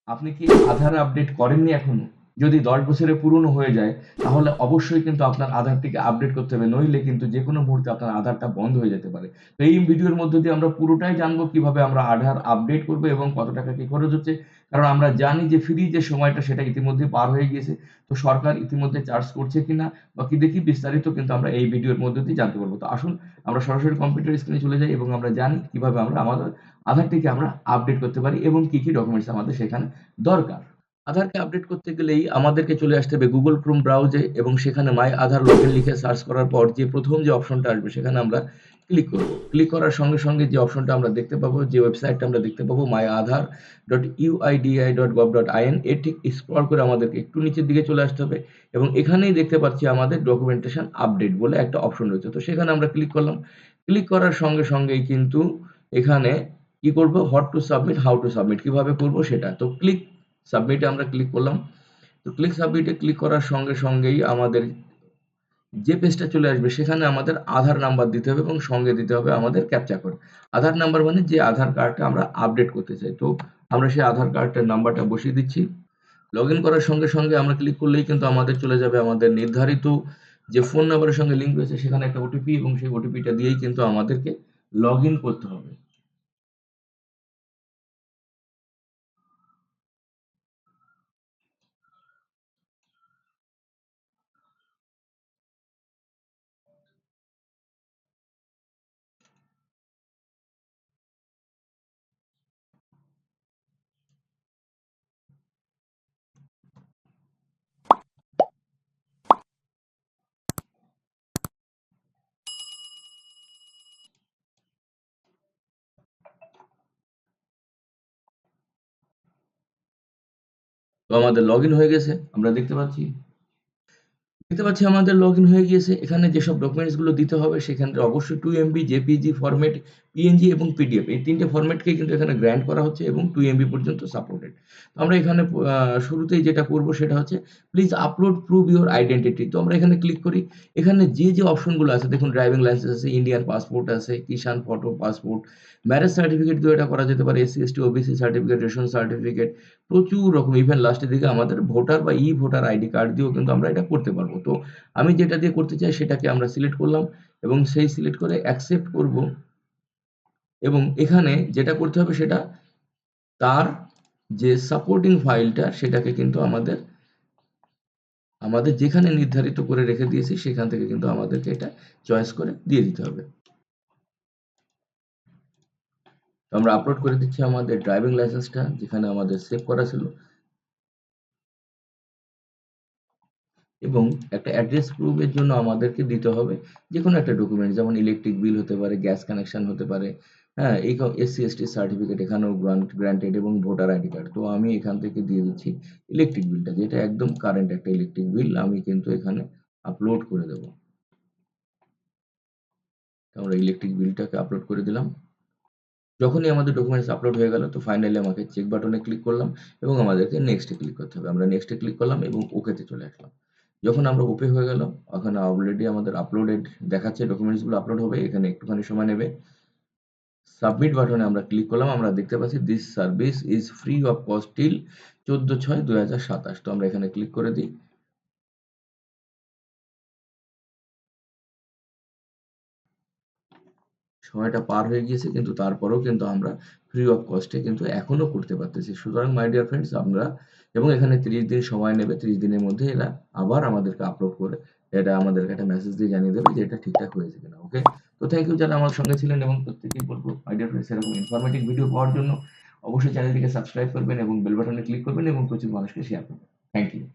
আপনি কি আধার আপডেট করেননি এখনো? যদি 10 বছরের পুরনো হয়ে যায়, তাহলে অবশ্যই কিন্তু আপনার আধারটিকে আপডেট করতে হবে। নইলে কিন্তু যেকোনো মুহূর্তে আপনার আধারটা বন্ধ হয়ে যেতে পারে। তো এই ভিডিওর মধ্য দিয়ে আমরা পুরোটাই জানবো কিভাবে আমরা আধার আপডেট করবো এবং কত টাকা কি খরচ হচ্ছে। কারণ আমরা জানি যে ফ্রি যে সময়টা সেটা ইতিমধ্যে পার হয়ে গিয়েছে। তো সরকার ইতিমধ্যে চার্জ করছে কিনা বা কি দেখি বিস্তারিত কিন্তু আমরা এই ভিডিওর মধ্য দিয়ে জানতে পারবো। তো আসুন আমরা সরাসরি কম্পিউটার স্ক্রিনে চলে যাই এবং আমরা জানি কিভাবে আমরা আমাদের আধারটিকে আমরা আপডেট করতে পারি এবং কি ডকুমেন্টস আমাদের সেখানে দরকার। আধারকে আপডেট করতে গেলেই আমাদেরকে চলে আসতে হবে Google Chrome ব্রাউজে এবং সেখানে মাই আধার লগইন লিখে সার্চ করার পর যে প্রথম যে অপশনটা আসবে সেখানে আমরা ক্লিক করব। ক্লিক করার সঙ্গে, সঙ্গে যে অপশনটা আমরা দেখতে পাবো, যে ওয়েবসাইটটা আমরা দেখতে পাবো myaadhar.uidi.gov.in, এর ঠিক স্ক্রল করে আমাদেরকে একটু নিচের দিকে চলে আসতে হবে এবং এখানেই দেখতে পাচ্ছি আমাদের ডকুমেন্টেশন আপডেট বলে একটা অপশন রয়েছে। তো সেখানে আমরা ক্লিক করলাম। ক্লিক করার সঙ্গে, সঙ্গেই কিন্তু এখানে কি করব, what to submit, how to submit, কিভাবে করব সেটা। তো ক্লিক সাবমিটে আমরা ক্লিক করলাম। তো ক্লিক সাবমিটে ক্লিক করার সঙ্গে সঙ্গেই আমাদের যে পেজটা চলে আসবে সেখানে আমাদের আধার নাম্বার দিতে হবে এবং সঙ্গে দিতে হবে আমাদের ক্যাপচা কোড। আধার নাম্বার মানে যে আধার কার্ডটা আমরা আপডেট করতে চাই। তো আমরা সেই আধার কার্ডটার নাম্বারটা বসিয়ে দিচ্ছি। লগইন করার সঙ্গে সঙ্গে আমরা ক্লিক করলেই কিন্তু আমাদের চলে যাবে আমাদের নির্ধারিত যে ফোন নাম্বারের সঙ্গে লিঙ্ক রয়েছে সেখানে একটা ওটিপি এবং সেই ওটিপিটা দিয়েই কিন্তু আমাদেরকে লগইন করতে হবে। তো আমাদের লগইন হয়ে গেছে। আমরা দেখতে পাচ্ছি আমাদের লগইন হয়ে গিয়েছে। এখানে যেসব ডকুমেন্টস গুলো দিতে হবে সেখানে অবশ্যই 2 এমবি, জেপিজি ফরম্যাট, পিএনজি এবং পিডিএফ এই ৩ টে ফরম্যাটকেই কিন্তু এখানে গ্র্যান্ট করা হচ্ছে এবং 2 এমবি পর্যন্ত সাপোর্টেড। তো আমরা এখানে শুরুতেই যেটা করব সেটা হচ্ছে please upload prove your identity. তো আমরা এখানে ক্লিক করি। এখানে যে অপশন গুলো আছে দেখুন, ড্রাইভিং লাইসেন্স আছে, ইন্ডিয়ান পাসপোর্ট আছে, কিষান ফটো পাসপোর্ট, ম্যারেজ সার্টিফিকেট দিয়েও এটা করা যেতে পারে, SC, ST, OBC certificate, ration certificate, প্রচুর রকম, ইভেন লাস্টের দিকে আমাদের ভোটার বা ভোটার আইডি কার্ড দিয়েও কিন্তু আমরা এটা করতে পারবো। তো আমি যেটা দিয়ে করতে চাই সেটাকে আমরা সিলেক্ট করলাম এবং সেই সিলেক্ট করে অ্যাকসেপ্ট করব এবং এখানে যেটা করতে হবে সেটা তার যে সাপোর্টিং ফাইলটা সেটাকে কিন্তু আমাদের যেখানে নির্ধারিত করে রেখে দিয়েছি সেখান থেকে কিন্তু আমাদেরকে এটা চয়েস করে দিয়ে দিতে হবে। তো আমরা আপলোড করে দিচ্ছি আমাদের ড্রাইভিং লাইসেন্সটা যেখানে আমাদের সেভ করা ছিল এবং একটা অ্যাড্রেস প্রুফের জন্য আমাদেরকে দিতে হবে যেকোনো একটা ডকুমেন্ট, যেমন ইলেকট্রিক বিল হতে পারে, গ্যাস কানেকশন হতে পারে, হ্যাঁ, এই এসসি এসটি সার্টিফিকেট এখানেও গ্রান্টেড এবং ভোটার আইডি কার্ড। তো আমি এখান থেকে দিয়ে দিচ্ছি ইলেকট্রিক বিলটা, যেটা একদম কারেন্ট একটা ইলেকট্রিক বিল আমি কিন্তু এখানে আপলোড করে দেবো। আমরা ইলেকট্রিক বিলটাকে আপলোড করে দিলাম। যখনই আমাদের ডকুমেন্টস আপলোড হয়ে গেল তো ফাইনালি আমাকে চেক বাটনে ক্লিক করলাম এবং আমাদেরকে নেক্সটে ক্লিক করতে হবে। আমরা নেক্সটে ক্লিক করলাম এবং ওকেতে চলে আসলাম। যখন আমরা ওকে হয়ে গেল, ওখানে অলরেডি আমাদের আপলোডেড দেখাচ্ছে, ডকুমেন্টসগুলো আপলোড হবে, এখানে একটুখানি সময় নেবে। সাবমিট বাটনে আমরা ক্লিক করলাম। আমরা দেখতে পাচ্ছি this service is free of cost till 14/6/2027। তো আমরা এখানে ক্লিক করে দিই। সময়টা পার হয়ে গিয়েছে কিন্তু তারপরেও কিন্তু আমরা ফ্রি অফ কস্টে কিন্তু এখনো করতে পারতেছি। সুতরাং মাই ডিয়ার ফ্রেন্ডস, আমরা এবং এখানে 30 দিন সময় নেবে। 30 দিনের মধ্যে এরা আবার আমাদেরকে আপলোড করে এটা আমাদেরকে একটা মেসেজ দিয়ে জানিয়ে দেবে যে এটা ঠিকঠাক হয়েছে কিনা। ওকে? তো থ্যাংক ইউ যারা আমার সঙ্গে ছিলেন এবং প্রত্যেকেই বলব মাই ডিয়ার ফ্রেন্ডস, এরকম ইনফরমেটিভ ভিডিও পাওয়ার জন্য অবশ্যই চ্যানেলটিকে সাবস্ক্রাইব করবেন এবং বেল বাটনে ক্লিক করবেন এবং প্রচুর মানুষকে শেয়ার করবেন। Thank you.